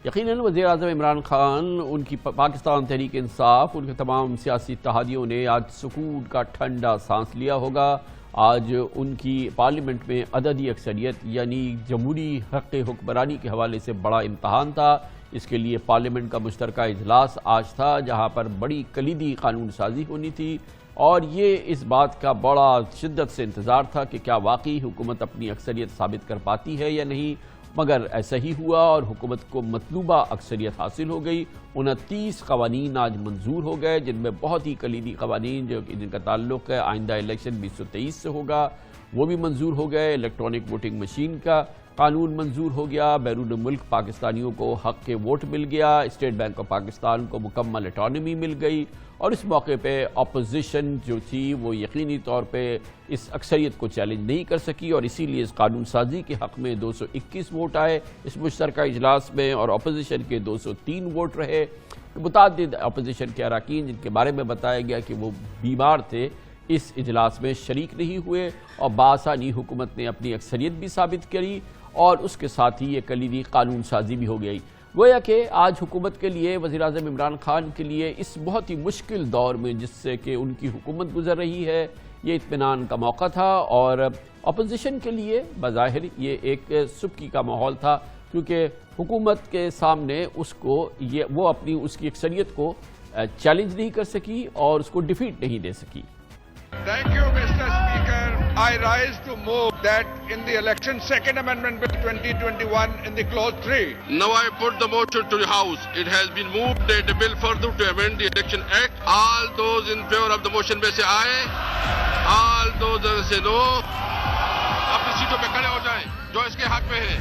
یقیناً وزیراعظم عمران خان، ان کی پاکستان تحریک انصاف، ان کے تمام سیاسی اتحادیوں نے آج سکون کا ٹھنڈا سانس لیا ہوگا۔ آج ان کی پارلیمنٹ میں عددی اکثریت یعنی جمہوری حق حکمرانی کے حوالے سے بڑا امتحان تھا۔ اس کے لیے پارلیمنٹ کا مشترکہ اجلاس آج تھا، جہاں پر بڑی کلیدی قانون سازی ہونی تھی، اور یہ اس بات کا بڑا شدت سے انتظار تھا کہ کیا واقعی حکومت اپنی اکثریت ثابت کر پاتی ہے یا نہیں، مگر ایسا ہی ہوا اور حکومت کو مطلوبہ اکثریت حاصل ہو گئی۔ 29 قوانین آج منظور ہو گئے، جن میں بہت ہی کلیدی قوانین جن کا تعلق ہے آئندہ الیکشن 2023 سے ہوگا، وہ بھی منظور ہو گئے۔ الیکٹرانک ووٹنگ مشین کا قانون منظور ہو گیا، بیرون ملک پاکستانیوں کو حق کے ووٹ مل گیا، اسٹیٹ بینک آف پاکستان کو مکمل اٹانومی مل گئی، اور اس موقع پہ اپوزیشن جو تھی وہ یقینی طور پہ اس اکثریت کو چیلنج نہیں کر سکی، اور اسی لیے اس قانون سازی کے حق میں 221 ووٹ آئے اس مشترکہ اجلاس میں، اور اپوزیشن کے 203 ووٹ رہے۔ متعدد اپوزیشن کے اراکین جن کے بارے میں بتایا گیا کہ وہ بیمار تھے، اس اجلاس میں شریک نہیں ہوئے، اور بآسانی حکومت نے اپنی اکثریت بھی ثابت کری، اور اس کے ساتھ ہی یہ کلیدی قانون سازی بھی ہو گئی۔ گویا کہ آج حکومت کے لیے، وزیراعظم عمران خان کے لیے اس بہت ہی مشکل دور میں جس سے کہ ان کی حکومت گزر رہی ہے، یہ اطمینان کا موقع تھا، اور اپوزیشن کے لیے بظاہر یہ ایک سبکی کا ماحول تھا، کیونکہ حکومت کے سامنے وہ اپنی اس کی اکثریت کو چیلنج نہیں کر سکی اور اس کو ڈیفیٹ نہیں دے سکی۔ Thank you, Mr. Speaker. I rise to move that in the election Second Amendment Bill 2021 in the clause 3. Now I put the motion to the House. It has been moved that the bill further to amend the Election Act. All those in favor of the motion may say aye. All those that say no. اپنی سیٹوں پہ کھڑے ہو جائیں جو اس کے حق میں ہیں۔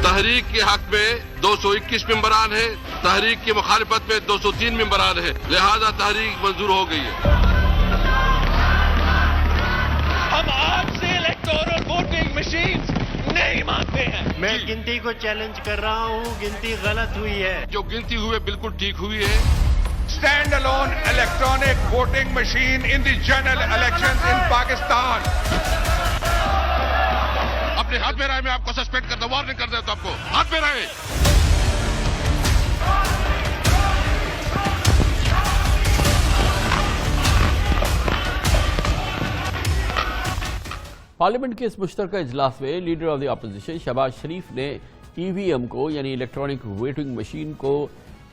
تحریک کے حق میں 221 ممبران ہیں، تحریک کی مخالفت میں 203 ممبران ہیں، لہذا تحریک منظور ہو گئی ہے۔ ہم آپ سے الیکٹورل ووٹنگ مشینز نہیں مانگتے ہیں۔ میں گنتی کو چیلنج کر رہا ہوں، گنتی غلط ہوئی ہے۔ جو گنتی ہوئی بالکل ٹھیک ہوئی ہے۔ Stand alone electronic voting machine in the general elections in Pakistan. اپنے ہاتھ میں رہے، میں آپ کو سسپینڈ کرتا ہوں، وارننگ کر دیتا ہوں آپ کو، ہاتھ میں رہے۔ پارلیمنٹ کے اس مشترکہ اجلاس میں leader of the opposition Shehbaz Sharif نے ای وی ایم کو یعنی الیکٹرانک ووٹنگ مشین کو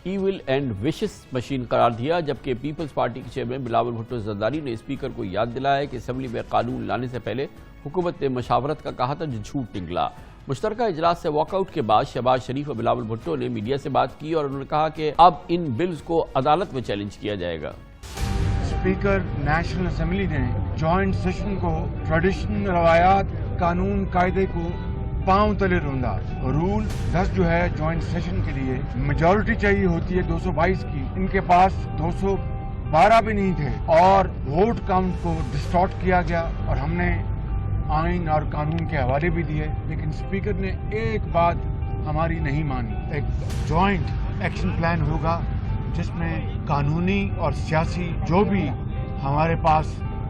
ایول اینڈ وشس مشین قرار دیا، جبکہ پیپلز پارٹی کے چیئرمین بلاول بھٹو زرداری نے اسپیکر کو یاد دلایا کہ اسمبلی میں قانون لانے سے پہلے حکومت نے مشاورت کا کہا تھا جو جھوٹ نکلا۔ مشترکہ اجلاس سے واک آؤٹ کے بعد شہباز شریف اور بلاول بھٹو نے میڈیا سے بات کی، اور انہوں نے کہا کہ اب ان بلز کو عدالت میں چیلنج کیا جائے گا۔ اسپیکر نیشنل اسمبلی نے جوائنٹ سیشن کو ٹریڈیشن، روایات، قانون، قاعدے کو پاؤں تلے روندا۔ رول 10 جو ہے جوائنٹ سیشن کے لیے میجورٹی چاہیے ہوتی ہے 222 کی، ان کے پاس 212 بھی نہیں تھے، اور ووٹ کاؤنٹ کو ڈسٹارٹ کیا گیا، اور ہم نے آئین اور قانون کے حوالے بھی دیے، لیکن اسپیکر نے ایک بات ہماری نہیں مانی۔ ایک جوائنٹ ایکشن پلان ہوگا جس میں قانونی اور سیاسی جو بھی ہمارے پاس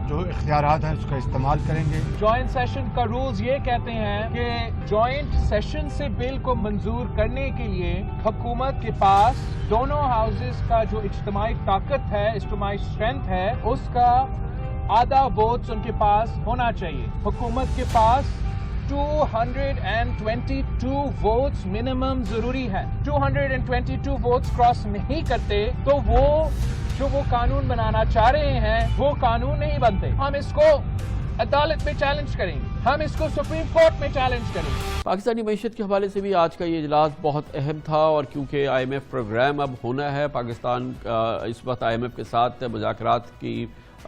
جو اختیارات ہیں اس کا استعمال کریں گے۔ جوائنٹ سیشن کا رولز یہ کہتے ہیں کہ جوائنٹ سیشن سے بل کو منظور کرنے کے لیے حکومت کے پاس دونوں ہاؤسز کا جو اجتماعی طاقت ہے، اجتماعی اسٹرینتھ ہے، اس کا آدھا ووٹس ان کے پاس ہونا چاہیے۔ حکومت کے پاس 222 ووٹس منیمم ضروری ہے۔ 222 ووٹس کراس نہیں کرتے تو وہ قانون بنانا چاہ رہے ہیں وہ قانون نہیں بنتے۔ ہم اس کو عدالت میں چیلنج کریں گے، ہم اس کو سپریم کورٹ میں چیلنج کریں گے۔ پاکستانی معیشت کے حوالے سے بھی آج کا یہ اجلاس بہت اہم تھا، اور کیونکہ آئی ایم ایف پروگرام اب ہونا ہے، پاکستان اس وقت آئی ایم ایف کے ساتھ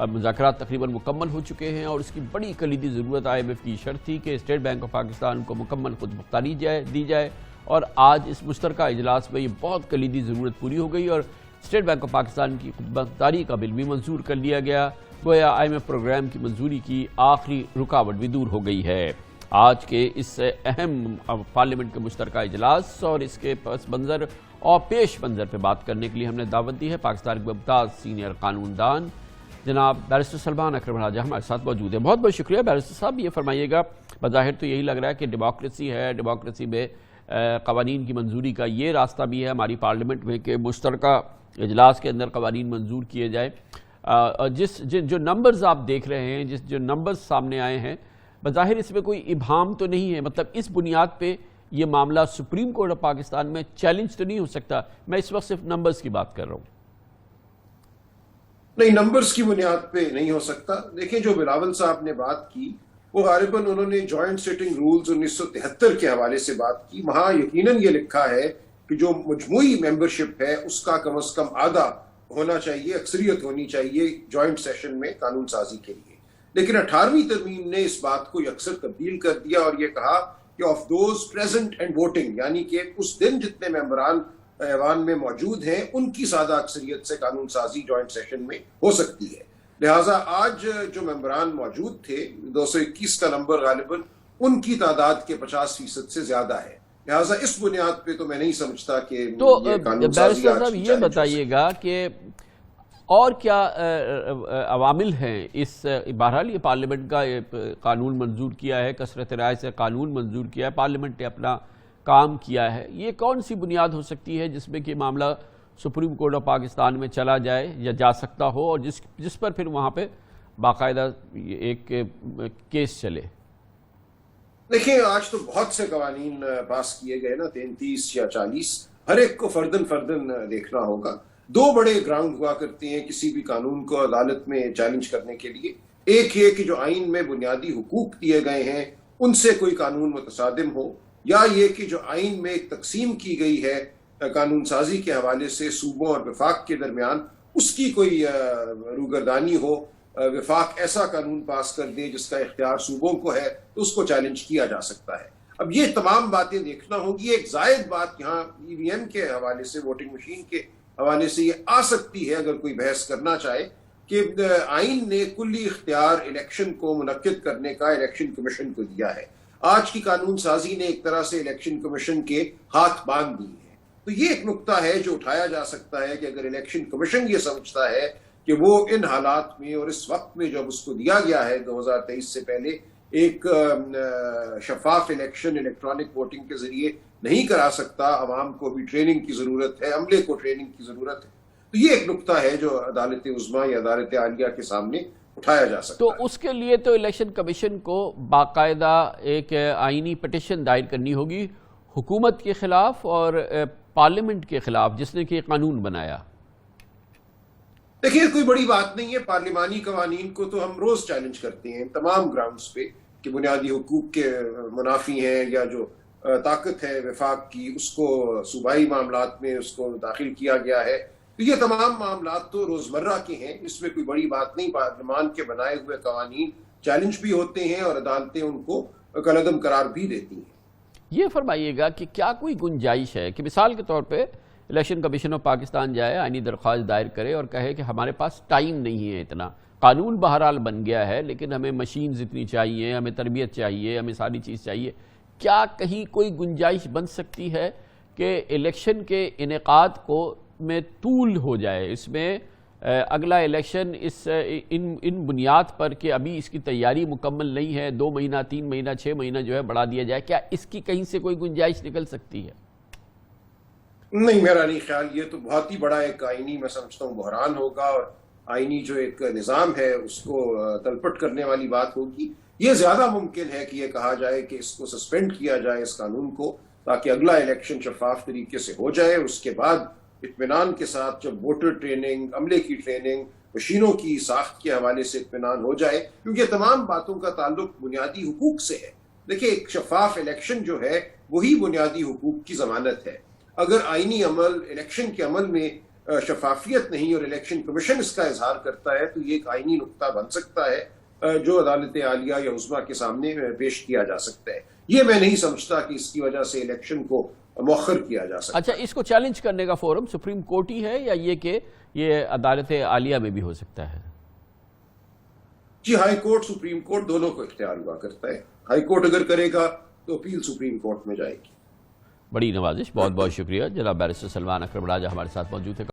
مذاکرات تقریباً مکمل ہو چکے ہیں، اور اس کی بڑی کلیدی ضرورت آئی ایم ایف کی شرط تھی کہ اسٹیٹ بینک آف پاکستان کو مکمل خود مختاری دی جائے، اور آج اس مشترکہ اجلاس میں یہ بہت کلیدی ضرورت پوری ہو گئی، اور اسٹیٹ بینک آف پاکستان کی خود مختاری کا بل بھی منظور کر لیا گیا۔ گویا آئی ایم ایف پروگرام کی منظوری کی آخری رکاوٹ بھی دور ہو گئی ہے۔ آج کے اس اہم پارلیمنٹ کے مشترکہ اجلاس اور اس کے پس منظر اور پیش منظر پہ بات کرنے کے لیے ہم نے دعوت دی ہے پاکستان کے ممتاز سینئر قانون دان جناب بیرسٹر سلمان اکرم راجہ ہمارے ساتھ موجود ہیں. بہت بہت شکریہ بیرسٹر صاحب. یہ فرمائیے گا, بظاہر تو یہی لگ رہا ہے کہ ڈیموکریسی ہے, ڈیموکریسی میں قوانین کی منظوری کا یہ راستہ بھی ہے ہماری پارلیمنٹ میں کہ مشترکہ اجلاس کے اندر قوانین منظور کیے جائیں. جو نمبرز آپ دیکھ رہے ہیں, جو نمبرز سامنے آئے ہیں, بظاہر اس میں کوئی ابہام تو نہیں ہے. مطلب اس بنیاد پہ یہ معاملہ سپریم کورٹ آف پاکستان میں چیلنج تو نہیں ہو سکتا. میں اس وقت صرف نمبرز کی بات کر رہا ہوں. نہیں, نمبرز کی بنیاد پہ نہیں ہو سکتا. دیکھیں, جو بلاول صاحب نے بات کی وہ غالباً انہوں نے جوائنٹ سیٹنگ رولز 1973 کے حوالے سے بات کی. وہاں یقیناً یہ لکھا ہے کہ جو مجموعی ممبرشپ ہے اس کا کم از کم آدھا ہونا چاہیے, اکثریت ہونی چاہیے جوائنٹ سیشن میں قانون سازی کے لیے. لیکن 18ویں ترمیم نے اس بات کو یکسر تبدیل کر دیا اور یہ کہا کہ of those present and voting, یعنی کہ اس دن جتنے ممبران ایوان میں موجود ہیں ان کی سادہ اکثریت سے قانون سازی جوائنٹ سیشن میں ہو سکتی ہے. لہٰذا آج جو ممبران موجود تھے 221 کا نمبر غالباً ان کی تعداد کے 50% سے زیادہ ہے. لہٰذا اس بنیاد پہ تو میں نہیں سمجھتا کہ تو بیرسٹر صاحب یہ بتائیے گا کہ اور کیا عوامل ہیں اس, بہرحال یہ پارلیمنٹ کا قانون منظور کیا ہے, کثرت رائے سے قانون منظور کیا ہے, پارلیمنٹ نے اپنا کام کیا ہے. یہ کون سی بنیاد ہو سکتی ہے جس میں کہ معاملہ سپریم کورٹ آف پاکستان میں چلا جائے یا جا سکتا ہو اور جس پر پھر وہاں پہ باقاعدہ ایک کیس چلے؟ دیکھیں, آج تو بہت سے قوانین پاس کیے گئے نا, 33 یا 40, ہر ایک کو فردن دیکھنا ہوگا. دو بڑے گراؤنڈ ہوا کرتے ہیں کسی بھی قانون کو عدالت میں چیلنج کرنے کے لیے. ایک یہ کہ جو آئین میں بنیادی حقوق دیے گئے ہیں ان سے کوئی قانون متصادم ہو, یا یہ کہ جو آئین میں ایک تقسیم کی گئی ہے قانون سازی کے حوالے سے صوبوں اور وفاق کے درمیان, اس کی کوئی روگردانی ہو, وفاق ایسا قانون پاس کر دے جس کا اختیار صوبوں کو ہے تو اس کو چیلنج کیا جا سکتا ہے. اب یہ تمام باتیں دیکھنا ہوگی. ایک زائد بات یہاں EVM کے حوالے سے, ووٹنگ مشین کے حوالے سے یہ آ سکتی ہے اگر کوئی بحث کرنا چاہے کہ آئین نے کلی اختیار الیکشن کو منعقد کرنے کا الیکشن کمیشن کو دیا ہے. آج کی قانون سازی نے ایک طرح سے الیکشن کمیشن کے ہاتھ باندھ دیے ہیں. تو یہ ایک نقطہ ہے جو اٹھایا جا سکتا ہے کہ اگر الیکشن کمیشن یہ سمجھتا ہے کہ وہ ان حالات میں اور اس وقت میں جب اس کو دیا گیا ہے 2023 سے پہلے ایک شفاف الیکشن الیکٹرانک ووٹنگ کے ذریعے نہیں کرا سکتا, عوام کو بھی ٹریننگ کی ضرورت ہے, عملے کو ٹریننگ کی ضرورت ہے, تو یہ ایک نقطہ ہے جو عدالت عظمیٰ یا عدالت عالیہ کے سامنے اٹھایا جا سکتا ہے. تو اس کے لیے تو الیکشن کمیشن کو باقاعدہ ایک آئینی پٹیشن دائر کرنی ہوگی حکومت کے خلاف اور پارلیمنٹ کے خلاف جس نے کہ قانون بنایا. دیکھیے, کوئی بڑی بات نہیں ہے. پارلیمانی قوانین کو تو ہم روز چیلنج کرتے ہیں تمام گراؤنڈز پہ کہ بنیادی حقوق کے منافی ہیں, یا جو طاقت ہے وفاق کی اس کو صوبائی معاملات میں اس کو داخل کیا گیا ہے. تو یہ تمام معاملات تو روزمرہ کے ہیں, اس میں کوئی بڑی بات نہیں. پارلیمان کے بنائے ہوئے قوانین چیلنج بھی ہوتے ہیں اور عدالتیں ان کو کالعدم قرار بھی دیتی ہیں. یہ فرمائیے گا کہ کیا کوئی گنجائش ہے کہ مثال کے طور پہ الیکشن کمیشن آف پاکستان جائے, آئینی درخواست دائر کرے اور کہے کہ ہمارے پاس ٹائم نہیں ہے اتنا, قانون بہرحال بن گیا ہے لیکن ہمیں مشینز اتنی چاہیے, ہمیں تربیت چاہیے, ہمیں ساری چیز چاہیے. کیا کہیں کوئی گنجائش بن سکتی ہے کہ الیکشن کے انعقاد کو میں طول ہو جائے, اس میں اگلا الیکشن ان بنیاد پر کہ ابھی اس کی تیاری مکمل نہیں ہے, 2 مہینہ 3 مہینہ 6 مہینہ جو ہے بڑھا دیا جائے؟ کیا اس کی کہیں سے کوئی گنجائش نکل سکتی ہے؟ نہیں, میرا نہیں خیال. یہ تو بہت ہی بڑا ایک آئینی میں سمجھتا ہوں بحران ہوگا اور آئینی جو ایک نظام ہے اس کو تلپٹ کرنے والی بات ہوگی. یہ زیادہ ممکن ہے کہ یہ کہا جائے کہ اس کو سسپینڈ کیا جائے اس قانون کو, تاکہ اگلا الیکشن شفاف طریقے سے ہو جائے. اس کے بعد اطمینان کے ساتھ جب ووٹر ٹریننگ, عملے کی ٹریننگ, مشینوں کی ساخت کے حوالے سے اطمینان ہو جائے, کیونکہ تمام باتوں کا تعلق بنیادی حقوق سے ہے. دیکھیں, ایک شفاف الیکشن جو ہے وہی بنیادی حقوق کی ضمانت ہے. اگر آئینی عمل, الیکشن کے عمل میں شفافیت نہیں اور الیکشن کمیشن اس کا اظہار کرتا ہے تو یہ ایک آئینی نقطہ بن سکتا ہے جو عدالت عالیہ یا عظمیٰ کے سامنے پیش کیا جا سکتا ہے. یہ میں نہیں سمجھتا کہ اس کی وجہ سے الیکشن کو مؤخر کیا جا سکتا. اچھا, اس کو چیلنج کرنے کا فورم سپریم کورٹ ہی ہے یا یہ کہ یہ عدالت عالیہ میں بھی ہو سکتا ہے؟ جی, ہائی کورٹ سپریم کورٹ دونوں کو اختیار ہوا کرتا ہے. ہائی کورٹ اگر کرے گا تو اپیل سپریم کورٹ میں جائے گی. بڑی نوازش. بہت بہت شکریہ. جناب بیرسٹر سلمان اکرم راجہ ہمارے ساتھ موجود ہے.